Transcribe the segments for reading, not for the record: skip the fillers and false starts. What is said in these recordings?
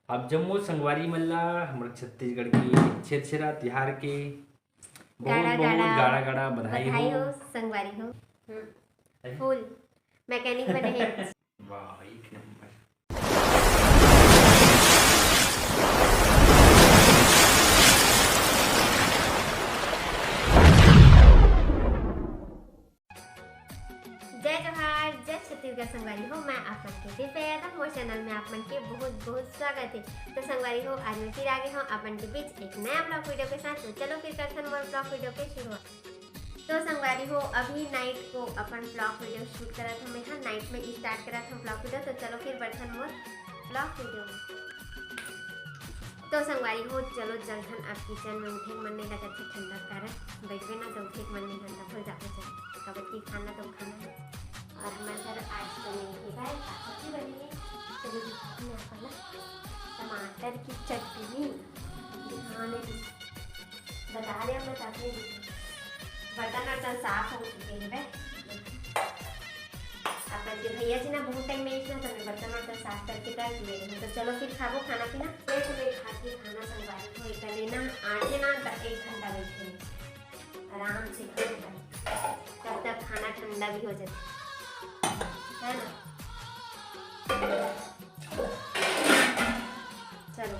अब जम्मू संगवारी मल्ला हमारे छत्तीसगढ़ की छेरछेरा तिहार के बहुत बहुत गाड़ा गाड़ा बधाई हो संगवारी हो। फुल मैकेनिक बने हैं। वाह एक नंबर। जय जोहार, जय छत्तीसगढ़ संगवारी हो। मैं आप मन के दिव्य यादव, मोर चैनल में आप मन के बहुत बहुत स्वागत है। तो संगवारी हो, आज मैं फिर आगे हूँ आप मन के बीच एक नया ब्लॉग वीडियो के साथ। तो चलो फिर करते हैं मोर ब्लॉग वीडियो के शुरुआत। तो संगवारी हो, अभी नाइट को अपन ब्लॉग वीडियो शूट करा था। मैं हाँ नाइट में स्टार्ट करा था ब्लॉग वीडियो। तो चलो फिर बढ़ते हैं मोर ब्लॉग वीडियो में। तो संगवारी हो, चलो जल्दन अब किचन में उठे मन नहीं लगा था ठंडा कारण बैठे ना तो उठे मन नहीं ठंडा हो जाता चल कबड्डी खाना तो खाना है। और हमारे घर आज तो नहीं है सब्जी बनी है। चलो अपना टमाटर की चटनी दिखाने की बता रहे हम बताते बर्तन वर्तन साफ हो चुके हैं। अपन के भैया जी ना बहुत टाइम में इतना तो बर्तन वर्तन साफ करके कर दिए हैं। तो चलो फिर खाबो खाना पीना पेट में खा के खाना संगवारी हो एक लेना आगे ना 1 घंटा बैठे आराम से खाना तब तक खाना ठंडा भी हो जाता है ना। चलो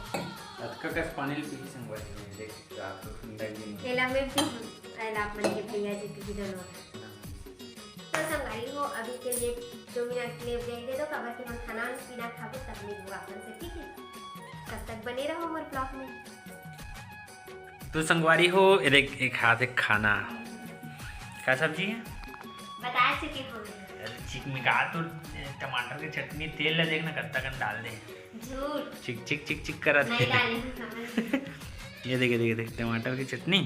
अतका कस पानी पी संगवारी हो देख रात को ठंडा भी एला में भी एला अपन के भैया जी की दोनों। तो संगवारी हो, अभी के लिए 2 मिनट के लिए ब्रेक दे दो। कब से हम खाना पीना खाबो तब मिलूंगा अपन से, ठीक है? तब तक बने रहो हमारे ब्लॉग में। तो संगवारी हो एक हाथ एक खाना क्या सब्जी है बता चुके हो चिक में का तो टमाटर की चटनी तेल ला देखना कत्ता कन डाल दे झूठ चिक चिक चिक चिक करा नहीं डाली ये देख टमाटर की चटनी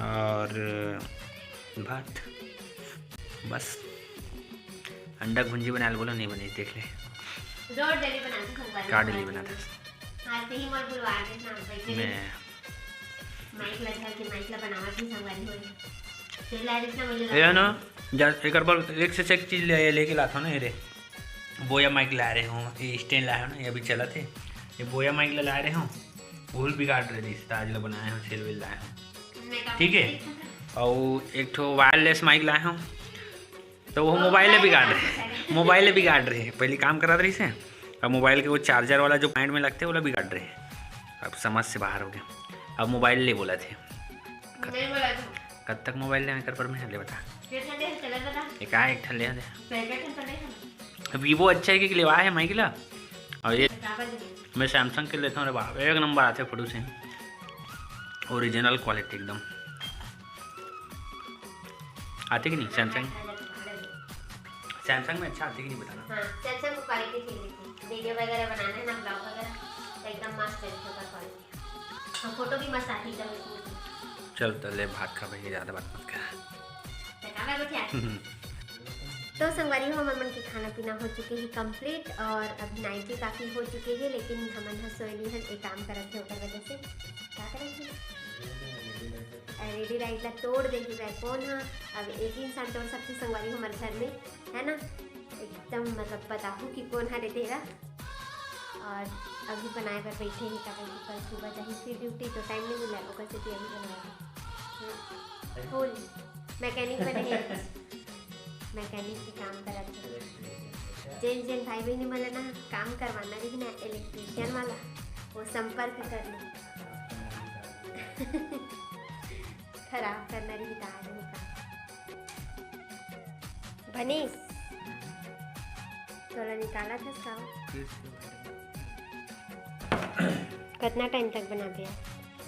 और भात बस। अंडा भुंजी बना बोलो नहीं बनी देख ले रोड डेली बनाते संगवारी का डेली बनाता हां ते ही मोर बुलवा दे ना बैठे मैं माइक लगा के माइक ला बनावा थी संगवारी हो तेला इतना मिल ये ना एक बार एक से एक चीज लेके लाता हूँ ना रे बोया माइक ला रहे हूँ ये स्टैंड लाया हूँ ना ये अभी चला थे ये बोया माइक ला रहे हूँ भूल बिगाड़ रहे थे ताज ला बनाए हूँ सेल वेल लाए हूँ ठीक है। और एक ठो वायरलेस माइक लाए हूँ तो वो मोबाइल बिगाड़ रहे पहले काम करा रही से अब मोबाइल के वो चार्जर वाला जो पॉइंट में लगते वाला बिगाड़ रहे अब समझ से बाहर हो गया। अब मोबाइल ले बोला थे कब तक मोबाइल लेने कर परमिशन ले बता एक ठन ले दे वीवो अच्छा है कि लेवा है माइक ला और ये मैं सैमसंग के लेता हूँ। अरे बाप एक नंबर आते फोटो से ओरिजिनल क्वालिटी एकदम आते कि नहीं सैमसंग में अच्छा आते कि नहीं बताना। हाँ सैमसंग क्वालिटी ठीक है वीडियो वगैरह बनाना है ना ब्लॉग वगैरह एकदम मस्त है का क्वालिटी और फोटो भी मस्त आती है एकदम। चल तो ले भात खा भाई ज़्यादा बात मत कर। तो संगवारी हो हमन के खाना पीना हो चुके हैं कंप्लीट और अब नाइट भी काफ़ी हो चुके हैं लेकिन हमन सोएली है एक काम करत थे ओकर वजह से क्या करत थे रेडी राइट ला तोड़ दे रहा कौन है अब एक ही इंसान तोड़ सकते संगवारी हो हमारे घर में है ना एकदम मतलब बताऊँ कि कौन है तेरा। और अभी बनाए पर बैठे ही कल सुबह जाही फिर ड्यूटी तो टाइम नहीं मिला ओकर से अभी बनाया फुल मैकेनिक बने हैं मैकेनिक के काम करत जेन भाई बहनी मला ना काम करवाना रही ना इलेक्ट्रिशियन वाला वो संपर्क कर ली खराब करना रही तार भनीस थोड़ा निकाला था उसका कितना टाइम तक बना दिया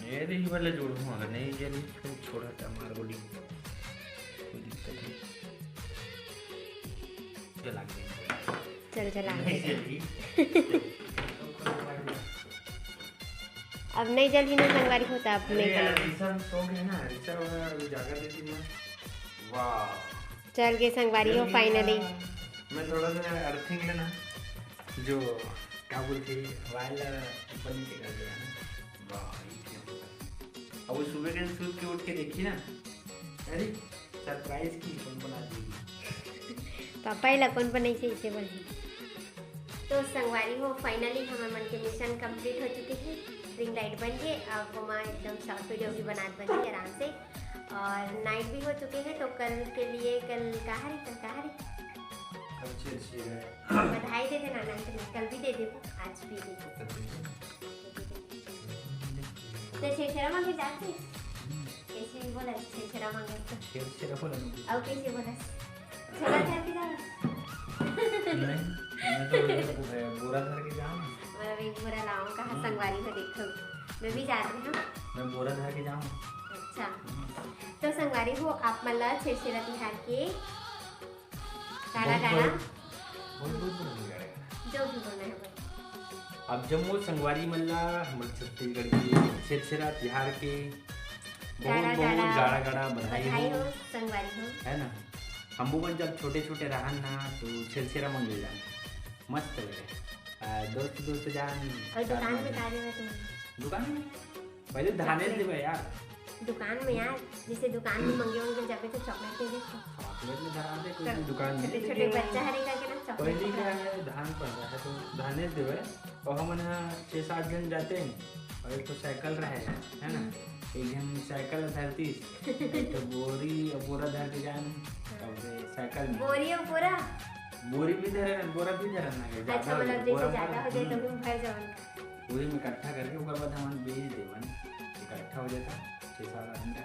ये देखिए वाला जोड़ूँ अगर नहीं जल्दी फिर छोड़ा था मार गोली कोई दिक्कत नहीं चल अब नहीं जल्दी ना संगवारी होता अब नहीं चल गए संगवारी हो फाइनली। मैं थोड़ा सा अर्थिंग लेना जो क्या बोलते वायर बंद से कर दिया ना वाह। अब वो सुबह के सूत के उठ के देखी ना अरे सरप्राइज की कौन बना दी पापा ला कौन बनाई से इसे बोल तो संगवारी हो फाइनली हमारे मन के मिशन कंप्लीट हो चुके हैं। रिंग लाइट बन गए, अब मैं एकदम शॉर्ट वीडियो भी बना बनी आराम से, और नाइट भी हो चुके हैं। तो कल के लिए कल कहाँ रही बधाई दे देना, कल भी दे दे, आज भी दे दे। तो छेछरा मांगे जाते कैसे बोला, छेछरा मांगे तो छेछरा बोला अब कैसे बोला, छोला धर के जा नहीं, मैं तो बोरा धर के जाऊँ, मतलब एक बोरा लाऊं कहाँ संगवारी को देखो, मैं भी जाती हूँ, मैं बोरा धर के जाऊँ। अच्छा तो संगवारी हो आप मतलब छेछरा तिहार के गाना गाना जो भी बोलना है बोलो। अब जम्मू संगवारी मल्ला हमारे छत्तीसगढ़ की छेछरा तिहार के बहुत गाड़ा गाड़ा बधाई हो संगवारी हो, है ना। हम बन जब छोटे छोटे रहन ना तो छेछरा मंग ले जान मस्त लगे, दोस्त जान। और दुकान में का देवे तुम, दुकान में पहले धाने देवे यार, दुकान में यार जैसे दुकान में मंगे जाबे तो चॉकलेट दे दे, चॉकलेट में धरा दे कोई दुकान में, छोटे बच्चा हरेगा के ना चॉकलेट। पहले क्या है धान पड़ रहा है तो धाने देवे, और हम 6-7 जन जाते हैं, और एक तो साइकिल रहे है ना, एक जन साइकिल धरती तो बोरा धर के जान, साइकिल में बोरी और पूरा बोरी भी धरे बोरा भी धरे ना, अच्छा मतलब जैसे ज्यादा हो जाए तो हम भर जावन, बोरी में इकट्ठा करके ऊपर बाद हम बेच देवन, इकट्ठा हो जाता 6-7 आदमी का,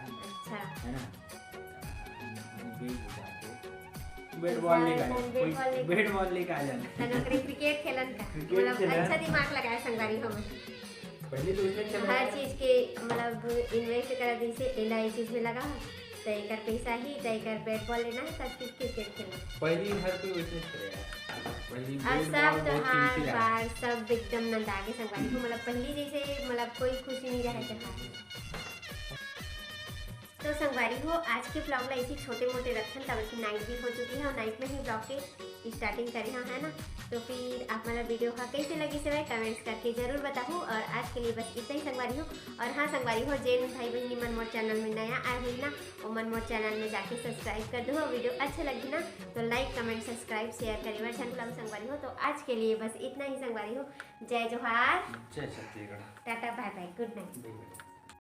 अच्छा है ना। बैट बॉल लेके आ जाना, नौकरी क्रिकेट खेलन का मतलब अच्छा दिमाग लगाया संगवारी हो में, पहले तो इसने चला हर चीज के मतलब इन्वेस्ट कर दी से एला चीज में लगा, तय कर पैसा ही तय कर बैट बॉल लेना है तब क्रिकेट खेलना। पहली हर कोई वैसे करेगा, पहली और सब त्योहार बार सब एकदम नंदा के संगवारी हो, मतलब पहली जैसे मतलब कोई खुशी नहीं रहे त्योहार। तो संगवारी हो आज के ब्लॉग में ऐसे छोटे मोटे रखन तब की नाइट भी हो चुकी है, और नाइट में ही ब्लॉग के स्टार्टिंग करी है ना। तो फिर आप मतलब वीडियो का कैसे लगी से कमेंट्स करके जरूर बताओ, और आज के लिए बस इतना ही संगवारी हो। और हाँ संगवारी हो जैन भाई बहनी मनमोट चैनल में नया आए हुई ना, और मनमोट चैनल में जाके सब्सक्राइब कर दो, वीडियो अच्छा लगी ना तो लाइक कमेंट सब्सक्राइब शेयर करिए मेरे चैनल संगवारी हो। तो आज के लिए बस इतना ही संगवारी हो, जय जोहार, जय Chhattisgarh, tata bye bye, good night.